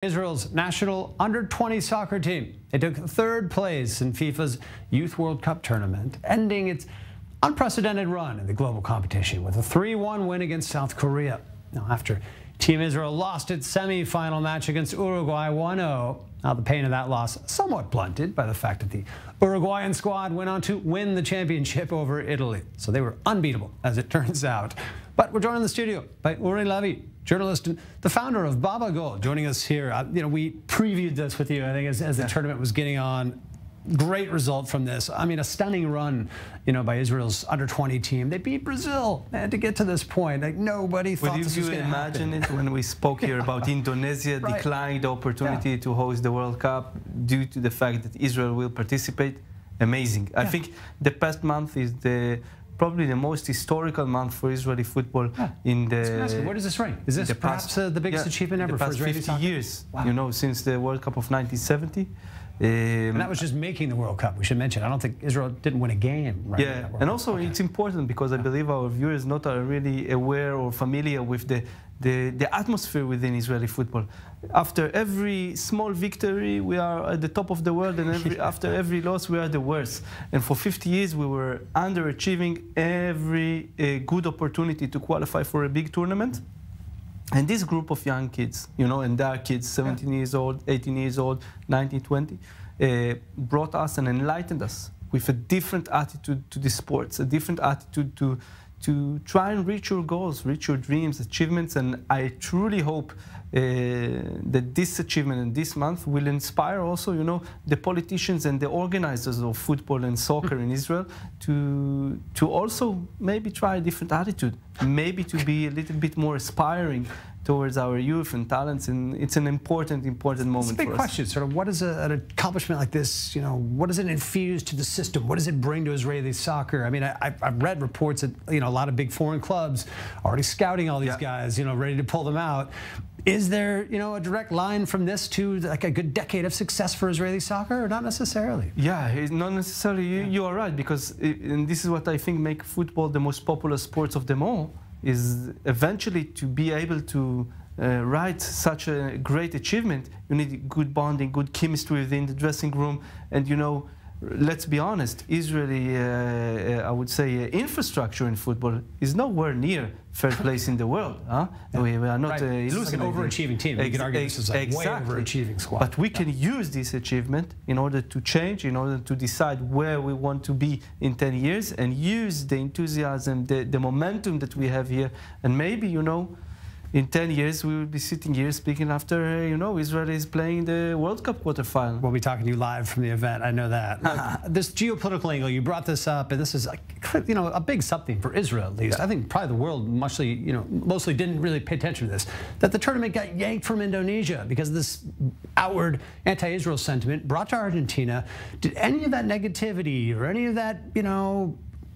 Israel's national under-20 soccer team. They took third place in FIFA's Youth World Cup tournament, ending its unprecedented run in the global competition with a 3-1 win against South Korea. Now, after Team Israel lost its semi-final match against Uruguay 1-0, now the pain of that loss somewhat blunted by the fact that the Uruguayan squad went on to win the championship over Italy. So they were unbeatable, as it turns out. But we're joined in the studio by Uri Levy, journalist and the founder of Baba Goal, joining us here. We previewed this with you, I think, as the tournament was getting on. Great result from this. I mean, a stunning run, by Israel's under-20 team. They beat Brazil, and to get to this point, like nobody thought this was going to happen. Imagine it when we spoke here about Indonesia declining the opportunity to host the World Cup due to the fact that Israel will participate? Amazing. I think the past month is probably the most historical month for Israeli football in the... Where does this rank? Is this perhaps the biggest achievement ever for Israeli soccer? 50 years, since the World Cup of 1970. And that was just making the World Cup, we should mention. I don't think Israel didn't win a game. Right, yeah, and also it's important because I believe our viewers not are really aware or familiar with the atmosphere within Israeli football. After every small victory, we are at the top of the world, and after every loss, we are the worst. And for 50 years, we were underachieving every good opportunity to qualify for a big tournament. And this group of young kids, and they are kids, 17 years old, 18 years old, 19, 20, brought us and enlightened us with a different attitude to the sports, a different attitude to try and reach your goals, reach your dreams, achievements. And I truly hope that this achievement in this month will inspire also, the politicians and the organizers of football and soccer in Israel to also maybe try a different attitude, maybe to be a little bit more aspiring towards our youth and talents, and it's an important moment for us. It's a big question, sort of, what is an accomplishment like this, what does it infuse to the system? What does it bring to Israeli soccer? I mean, I've read reports that, a lot of big foreign clubs already scouting all these guys, ready to pull them out. Is there, a direct line from this to like a good decade of success for Israeli soccer, or not necessarily? Yeah, not necessarily. You are right, because and this is what I think makes football the most popular sports of them all, is eventually to be able to write such a great achievement, you need good bonding, good chemistry within the dressing room, and let's be honest, Israeli, I would say, infrastructure in football is nowhere near third place in the world. Huh? We are not it's like an overachieving team. You can argue this is a way overachieving squad. But we can use this achievement in order to change, in order to decide where we want to be in 10 years, and use the enthusiasm, the momentum that we have here, and maybe, in 10 years, we will be sitting here speaking after, Israel is playing the World Cup quarterfinal. We'll be talking to you live from the event. I know that. This geopolitical angle, you brought this up, and this is, a big something for Israel, at least. I think probably the world mostly didn't really pay attention to this, that the tournament got yanked from Indonesia because of this outward anti-Israel sentiment brought to Argentina. Did any of that negativity or any of that,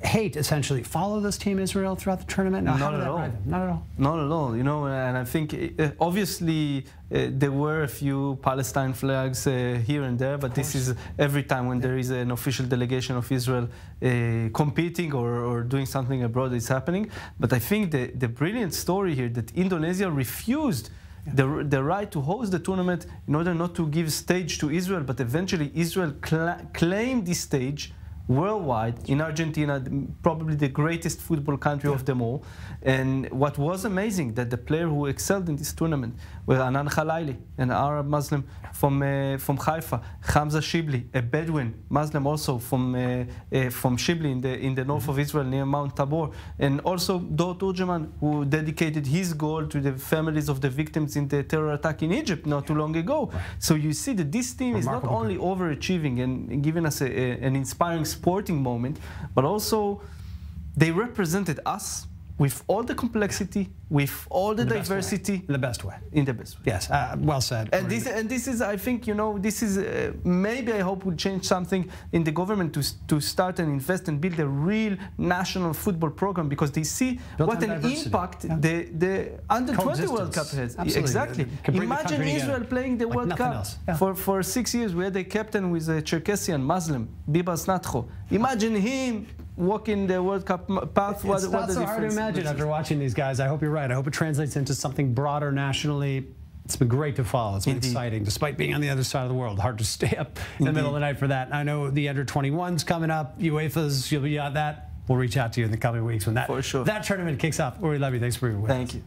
hate essentially follow this team Israel throughout the tournament? No, not at all. Not at all. Not at all. And I think obviously there were a few Palestine flags here and there, but this is every time when there is an official delegation of Israel competing or doing something abroad, it's happening. But I think the brilliant story here that Indonesia refused the right to host the tournament in order not to give stage to Israel, but eventually Israel claimed this stage worldwide in Argentina, probably the greatest football country of them all. And what was amazing, that the player who excelled in this tournament was Anan Khalaili, an Arab Muslim from Haifa, Hamza Shibli, a Bedouin Muslim also from Shibli in the north of Israel near Mount Tabor, and also Dor Turgeman, who dedicated his goal to the families of the victims in the terror attack in Egypt not too long ago. So you see that this team is not only overachieving and giving us an inspiring sporting moment, but also they represented us with all the complexity, with all the diversity. In the best way. In the best way. Yes, well said. And this is, I think, this is maybe I hope will change something in the government to start and invest and build a real national football program, because they see what an impact the Under-20 World Cup has. Absolutely. Exactly. Imagine Israel playing the World Cup for 6 years. We had a captain with a Cherkessian Muslim, Bibas Natcho. Imagine him walking the World Cup path. It's not so hard to imagine after watching these guys. I hope you're right. I hope it translates into something broader nationally. It's been great to follow. It's been Indeed. exciting, despite being on the other side of the world. Hard to stay up in the middle of the night for that. I know the under-21's coming up. UEFA's, you'll be on that. We'll reach out to you in the coming weeks when that, For sure. that tournament kicks off. Uri Levy, thanks for being with us. Thank you.